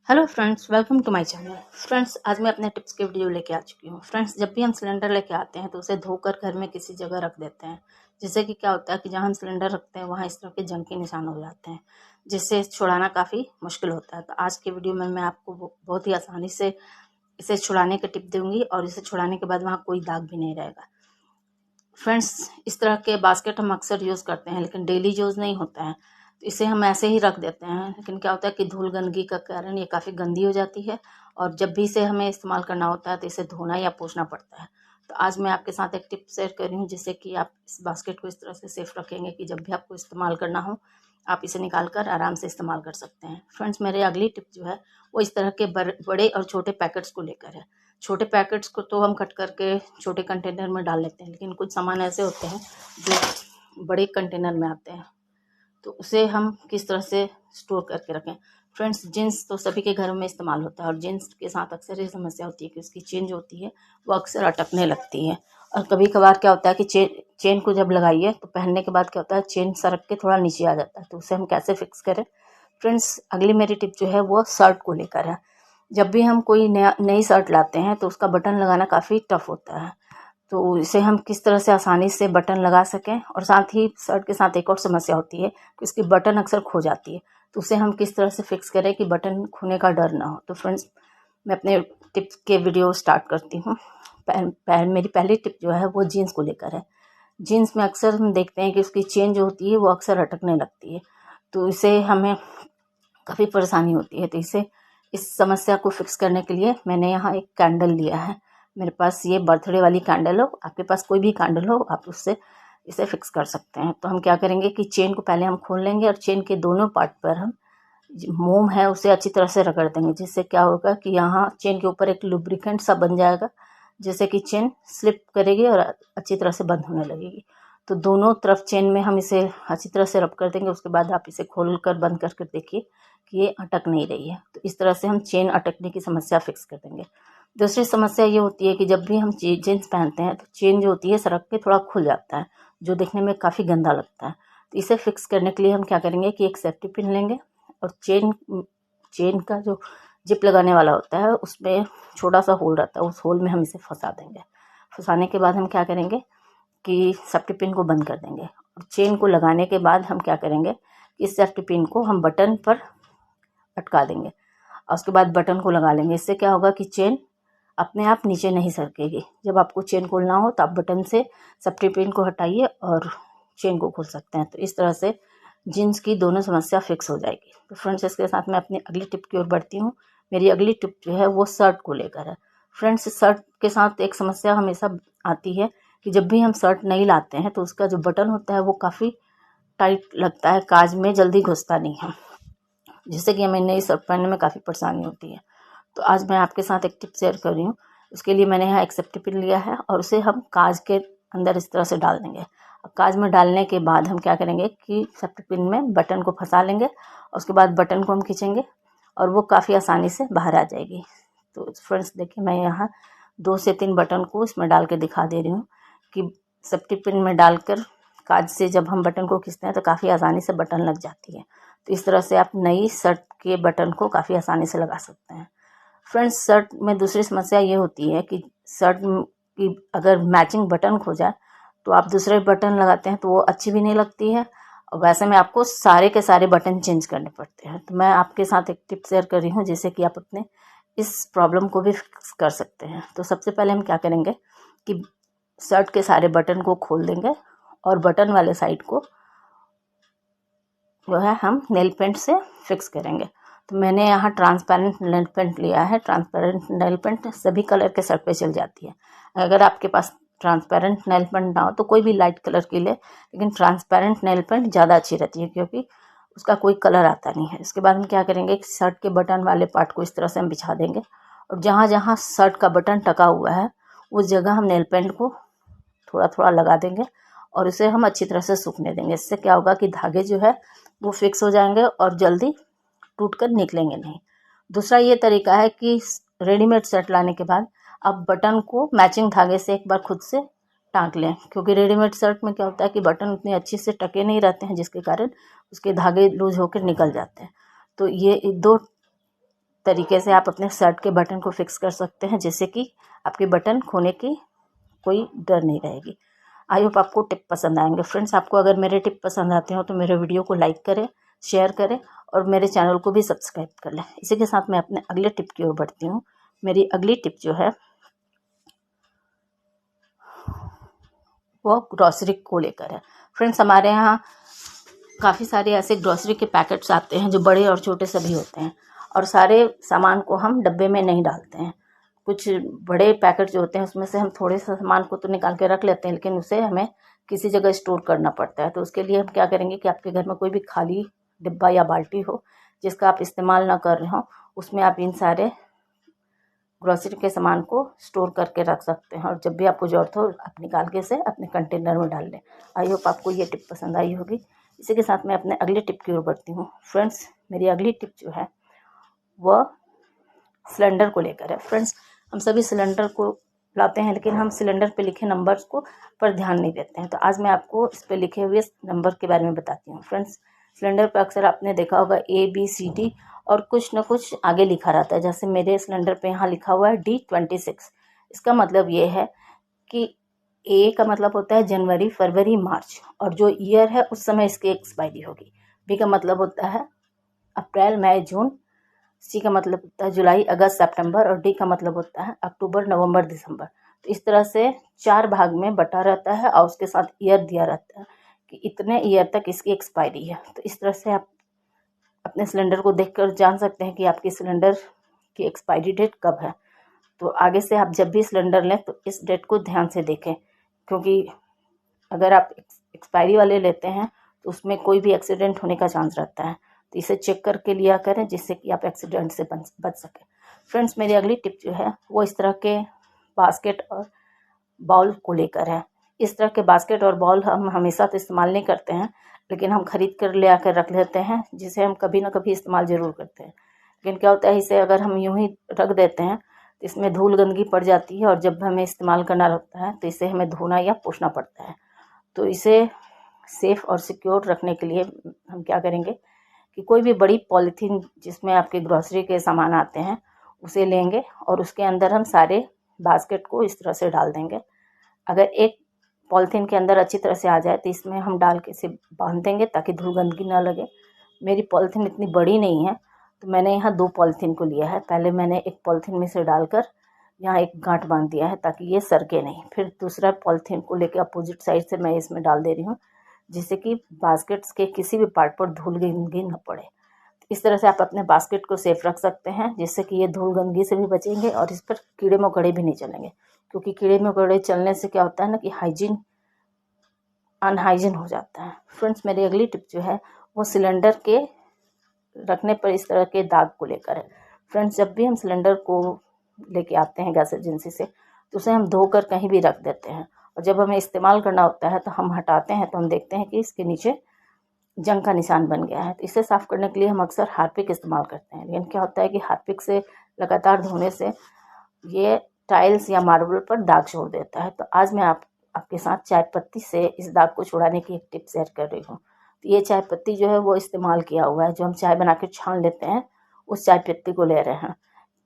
Hello friends, welcome to my channel. Friends, आज मैं अपने टिप्स के वीडियो लेके आ चुकी हूँ। फ्रेंड्स, जब भी हम सिलेंडर लेके आते हैं तो उसे धोकर घर में किसी जगह रख देते हैं, जिससे कि क्या होता है कि जहाँ हम सिलेंडर रखते हैं वहाँ इस तरह के जंग के निशान हो जाते हैं, जिससे छुड़ाना काफ़ी मुश्किल होता है। तो आज के वीडियो में मैं आपको बहुत ही आसानी से इसे छुड़ाने के टिप दूँगी और इसे छुड़ाने के बाद वहाँ कोई दाग भी नहीं रहेगा। फ्रेंड्स, इस तरह के बास्केट हम अक्सर यूज़ करते हैं, लेकिन डेली यूज़ नहीं होता है, तो इसे हम ऐसे ही रख देते हैं। लेकिन क्या होता है कि धूल गंदगी का कारण ये काफ़ी गंदी हो जाती है और जब भी इसे हमें इस्तेमाल करना होता है तो इसे धोना या पोंछना पड़ता है। तो आज मैं आपके साथ एक टिप शेयर कर रही हूँ, जिससे कि आप इस बास्केट को इस तरह से सेफ रखेंगे कि जब भी आपको इस्तेमाल करना हो आप इसे निकाल कर आराम से इस्तेमाल कर सकते हैं। फ्रेंड्स, मेरी अगली टिप जो है वो इस तरह के बड़े और छोटे पैकेट्स को लेकर है। छोटे पैकेट्स को तो हम कट करके छोटे कंटेनर में डाल लेते हैं, लेकिन कुछ सामान ऐसे होते हैं जो बड़े कंटेनर में आते हैं, तो उसे हम किस तरह से स्टोर करके रखें। फ्रेंड्स, जीन्स तो सभी के घरों में इस्तेमाल होता है और जीन्स के साथ अक्सर ये समस्या होती है कि उसकी चेन जो होती है वो अक्सर अटकने लगती है। और कभी कभार क्या होता है कि चेन को जब लगाइए तो पहनने के बाद क्या होता है, चेन सरक के थोड़ा नीचे आ जाता है, तो उसे हम कैसे फिक्स करें। फ्रेंड्स, अगली मेरी टिप जो है वो शर्ट को लेकर है। जब भी हम कोई नई शर्ट लाते हैं तो उसका बटन लगाना काफ़ी टफ होता है, तो इसे हम किस तरह से आसानी से बटन लगा सकें। और साथ ही शर्ट के साथ एक और समस्या होती है कि उसकी बटन अक्सर खो जाती है, तो उसे हम किस तरह से फिक्स करें कि बटन खोने का डर ना हो। तो फ्रेंड्स, मैं अपने टिप्स के वीडियो स्टार्ट करती हूँ। मेरी पहली टिप जो है वो जीन्स को लेकर है। जीन्स में अक्सर हम देखते हैं कि उसकी चेन जो होती है वो अक्सर अटकने लगती है, तो इसे हमें काफ़ी परेशानी होती है। तो इस समस्या को फिक्स करने के लिए मैंने यहाँ एक कैंडल लिया है। मेरे पास ये बर्थडे वाली कैंडल हो, आपके पास कोई भी कैंडल हो, आप उससे इसे फिक्स कर सकते हैं। तो हम क्या करेंगे कि चेन को पहले हम खोल लेंगे और चेन के दोनों पार्ट पर हम मोम है उसे अच्छी तरह से रगड़ देंगे, जिससे क्या होगा कि यहाँ चेन के ऊपर एक लुब्रिकेंट सा बन जाएगा, जिससे कि चेन स्लिप करेगी और अच्छी तरह से बंद होने लगेगी। तो दोनों तरफ चेन में हम इसे अच्छी तरह से रब कर देंगे। उसके बाद आप इसे खोल कर बंद करके देखिए कि ये अटक नहीं रही है। तो इस तरह से हम चेन अटकने की समस्या फिक्स कर देंगे। दूसरी समस्या ये होती है कि जब भी हम जीन्स पहनते हैं तो चेन जो होती है सड़क पे थोड़ा खुल जाता है, जो देखने में काफ़ी गंदा लगता है। तो इसे फिक्स करने के लिए हम क्या करेंगे कि एक सेफ्टी पिन लेंगे और चेन का जो जिप लगाने वाला होता है उसमें छोटा सा होल रहता है, उस होल में हम इसे फंसा देंगे। फंसाने के बाद हम क्या करेंगे कि सेफ्टी पिन को बंद कर देंगे और चेन को लगाने के बाद हम क्या करेंगे, इस सेफ्टी पिन को हम बटन पर अटका देंगे और उसके बाद बटन को लगा लेंगे। इससे क्या होगा कि चेन अपने आप नीचे नहीं सरकेगी। जब आपको चेन खोलना हो तो आप बटन से सेफ्टी पिन को हटाइए और चेन को खोल सकते हैं। तो इस तरह से जीन्स की दोनों समस्या फिक्स हो जाएगी। तो फ्रेंड्स, इसके साथ मैं अपनी अगली टिप की ओर बढ़ती हूँ। मेरी अगली टिप जो है वो शर्ट को लेकर है। फ्रेंड्स, शर्ट के साथ एक समस्या हमेशा आती है कि जब भी हम शर्ट नहीं लाते हैं तो उसका जो बटन होता है वो काफ़ी टाइट लगता है, काज में जल्दी घुसता नहीं है, जिससे कि हमें नई शर्ट पहनने में काफ़ी परेशानी होती है। तो आज मैं आपके साथ एक टिप शेयर कर रही हूँ। उसके लिए मैंने यहाँ एक सेफ्टी पिन लिया है और उसे हम काज के अंदर इस तरह से डाल देंगे। अब काज में डालने के बाद हम क्या करेंगे कि सेफ्टी पिन में बटन को फंसा लेंगे और उसके बाद बटन को हम खींचेंगे और वो काफ़ी आसानी से बाहर आ जाएगी। तो फ्रेंड्स, देखिए मैं यहाँ 2 से 3 बटन को इसमें डाल के दिखा दे रही हूँ कि सेफ्टी पिन में डालकर काज से जब हम बटन को खींचते हैं तो काफ़ी आसानी से बटन लग जाती है। तो इस तरह से आप नई शर्ट के बटन को काफ़ी आसानी से लगा सकते हैं। फ्रेंड्स, शर्ट में दूसरी समस्या ये होती है कि शर्ट की अगर मैचिंग बटन खो जाए तो आप दूसरे बटन लगाते हैं तो वो अच्छी भी नहीं लगती है और वैसे में आपको सारे के सारे बटन चेंज करने पड़ते हैं। तो मैं आपके साथ एक टिप शेयर कर रही हूँ जिससे कि आप अपने इस प्रॉब्लम को भी फिक्स कर सकते हैं। तो सबसे पहले हम क्या करेंगे कि शर्ट के सारे बटन को खोल देंगे और बटन वाले साइड को जो है हम नेल पेंट से फिक्स करेंगे। तो मैंने यहाँ ट्रांसपेरेंट नेल पेंट लिया है। ट्रांसपेरेंट नेल पेंट सभी कलर के शर्ट पे चल जाती है। अगर आपके पास ट्रांसपेरेंट नेल पेंट ना हो तो कोई भी लाइट कलर की ले, लेकिन ट्रांसपेरेंट नेल पेंट ज़्यादा अच्छी रहती है क्योंकि उसका कोई कलर आता नहीं है। इसके बाद हम क्या करेंगे, शर्ट के बटन वाले पार्ट को इस तरह से हम बिछा देंगे और जहाँ जहाँ शर्ट का बटन टका हुआ है उस जगह हम नेल पेंट को थोड़ा थोड़ा लगा देंगे और इसे हम अच्छी तरह से सूखने देंगे। इससे क्या होगा कि धागे जो है वो फिक्स हो जाएंगे और जल्दी टूट कर निकलेंगे नहीं। दूसरा ये तरीका है कि रेडीमेड शर्ट लाने के बाद आप बटन को मैचिंग धागे से एक बार खुद से टाँक लें, क्योंकि रेडीमेड शर्ट में क्या होता है कि बटन उतने अच्छे से टके नहीं रहते हैं, जिसके कारण उसके धागे लूज होकर निकल जाते हैं। तो ये 2 तरीके से आप अपने शर्ट के बटन को फिक्स कर सकते हैं, जिससे कि आपके बटन खोने की कोई डर नहीं रहेगी। आई होप आपको टिप पसंद आएंगे। फ्रेंड्स, आपको अगर मेरे टिप पसंद आते हो तो मेरे वीडियो को लाइक करें, शेयर करें और मेरे चैनल को भी सब्सक्राइब कर लें। इसी के साथ मैं अपने अगले टिप की ओर बढ़ती हूँ। मेरी अगली टिप जो है वो ग्रॉसरी को लेकर है। फ्रेंड्स, हमारे यहाँ काफ़ी सारे ऐसे ग्रॉसरी के पैकेट्स आते हैं जो बड़े और छोटे सभी होते हैं, और सारे सामान को हम डब्बे में नहीं डालते हैं। कुछ बड़े पैकेट जो होते हैं उसमें से हम थोड़े से सामान को तो निकाल के रख लेते हैं, लेकिन उसे हमें किसी जगह स्टोर करना पड़ता है। तो उसके लिए हम क्या करेंगे कि आपके घर में कोई भी खाली डिब्बा या बाल्टी हो जिसका आप इस्तेमाल ना कर रहे हो, उसमें आप इन सारे ग्रॉसरी के सामान को स्टोर करके रख सकते हैं, और जब भी आपको ज़रूरत हो आप निकाल के इसे अपने कंटेनर में डाल लें। आई होप आपको ये टिप पसंद आई होगी। इसी के साथ मैं अपने अगले टिप की ओर बढ़ती हूँ। फ्रेंड्स, मेरी अगली टिप जो है वह सिलेंडर को लेकर है। फ्रेंड्स, हम सभी सिलेंडर को लाते हैं, लेकिन हम सिलेंडर पे लिखे नंबर्स को पर ध्यान नहीं देते हैं। तो आज मैं आपको इस पे लिखे हुए नंबर के बारे में बताती हूँ। फ्रेंड्स, सिलेंडर पर अक्सर आपने देखा होगा ABCD और कुछ न कुछ आगे लिखा रहता है। जैसे मेरे सिलेंडर पे यहाँ लिखा हुआ है D26। इसका मतलब ये है कि A का मतलब होता है जनवरी, फरवरी, मार्च, और जो ईयर है उस समय इसकी एक्सपायरी होगी। B का मतलब होता है अप्रैल, मई, जून। C का मतलब होता है जुलाई, अगस्त, सितंबर, और D का मतलब होता है अक्टूबर, नवंबर, दिसंबर। तो इस तरह से 4 भाग में बटा रहता है और उसके साथ ईयर दिया रहता है कि इतने ईयर तक इसकी एक्सपायरी है। तो इस तरह से आप अपने सिलेंडर को देखकर जान सकते हैं कि आपकी सिलेंडर की एक्सपायरी डेट कब है। तो आगे से आप जब भी सिलेंडर लें तो इस डेट को ध्यान से देखें, क्योंकि अगर आप एक्सपायरी वाले लेते हैं तो उसमें कोई भी एक्सीडेंट होने का चांस रहता है। तो इसे चेक करके लिया करें, जिससे कि आप एक्सीडेंट से बच सकें। फ्रेंड्स, मेरी अगली टिप जो है वो इस तरह के बास्केट और बाउल को लेकर है। इस तरह के बास्केट और बाउल हम हमेशा तो इस्तेमाल नहीं करते हैं, लेकिन हम खरीद कर ले आकर रख लेते हैं, जिसे हम कभी ना कभी इस्तेमाल ज़रूर करते हैं। लेकिन क्या होता है, इसे अगर हम यूं ही रख देते हैं तो इसमें धूल गंदगी पड़ जाती है, और जब हमें इस्तेमाल करना लगता है तो इसे हमें धोना या पोंछना पड़ता है। तो इसे सेफ़ और सिक्योर रखने के लिए हम क्या करेंगे कि कोई भी बड़ी पॉलीथीन जिसमें आपके ग्रॉसरी के सामान आते हैं उसे लेंगे, और उसके अंदर हम सारे बास्केट को इस तरह से डाल देंगे। अगर एक पॉलीथीन के अंदर अच्छी तरह से आ जाए तो इसमें हम डाल के इसे बांध देंगे ताकि धूल गंदगी ना लगे। मेरी पॉलीथीन इतनी बड़ी नहीं है, तो मैंने यहाँ 2 पॉलीथीन को लिया है। पहले मैंने एक पॉलीथीन में से डालकर यहाँ एक गांठ बांध दिया है ताकि ये सरके नहीं। फिर दूसरा पॉलीथीन को लेकर अपोजिट साइड से मैं इसमें डाल दे रही हूँ, जिससे कि बास्केट्स के किसी भी पार्ट पर धूल गंदगी न पड़े। इस तरह से आप अपने बास्केट को सेफ रख सकते हैं, जिससे कि ये धूल गंदगी से भी बचेंगे और इस पर कीड़े मकोड़े भी नहीं चलेंगे, क्योंकि कीड़े मकोड़े चलने से क्या होता है ना कि अनहाइजीन हो जाता है। फ्रेंड्स, मेरी अगली टिप जो है वो सिलेंडर के रखने पर इस तरह के दाग को लेकर है। फ्रेंड्स, जब भी हम सिलेंडर को लेके आते हैं गैस एजेंसी से तो उसे हम धोकर कहीं भी रख देते हैं, और जब हमें इस्तेमाल करना होता है तो हम हटाते हैं तो हम देखते हैं कि इसके नीचे जंग का निशान बन गया है। तो इसे साफ़ करने के लिए हम अक्सर हार्पिक इस्तेमाल करते हैं, लेकिन क्या होता है कि हार्पिक से लगातार धोने से ये टाइल्स या मार्बल पर दाग छोड़ देता है। तो आज मैं आपके साथ चाय पत्ती से इस दाग को छुड़ाने की एक टिप शेयर कर रही हूँ। तो ये चाय पत्ती जो है वो इस्तेमाल किया हुआ है, जो हम चाय बना के छान लेते हैं उस चाय पत्ती को ले रहे हैं।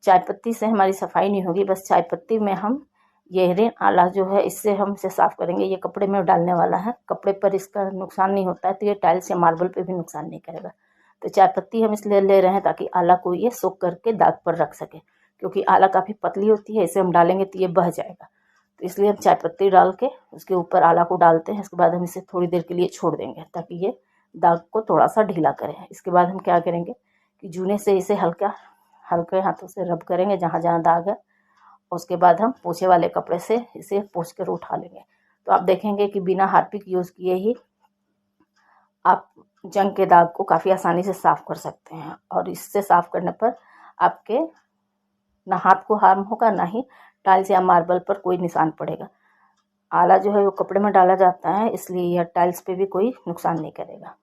चाय पत्ती से हमारी सफाई नहीं होगी, बस चाय पत्ती में हम ये रिन आला जो है इससे हम इसे साफ़ करेंगे। ये कपड़े में डालने वाला है, कपड़े पर इसका नुकसान नहीं होता है, तो ये टाइल्स या मार्बल पे भी नुकसान नहीं करेगा। तो चाय पत्ती हम इसलिए ले रहे हैं ताकि आला को ये सोख करके दाग पर रख सके, क्योंकि आला काफ़ी पतली होती है, इसे हम डालेंगे तो ये बह जाएगा। तो इसलिए हम चाय पत्ती डाल के उसके ऊपर आला को डालते हैं। इसके बाद हम इसे थोड़ी देर के लिए छोड़ देंगे ताकि ये दाग को थोड़ा सा ढीला करें। इसके बाद हम क्या करेंगे कि जूने से इसे हल्के हाथों से रब करेंगे जहाँ जहाँ दाग है। उसके बाद हम पोछे वाले कपड़े से इसे पोंछ कर उठा लेंगे। तो आप देखेंगे कि बिना हार्पिक यूज़ किए ही आप जंग के दाग को काफ़ी आसानी से साफ़ कर सकते हैं, और इससे साफ़ करने पर आपके ना हाथ को हार्म होगा, ना ही टाइल्स या मार्बल पर कोई निशान पड़ेगा। आला जो है वो कपड़े में डाला जाता है, इसलिए यह टाइल्स पे भी कोई नुकसान नहीं करेगा।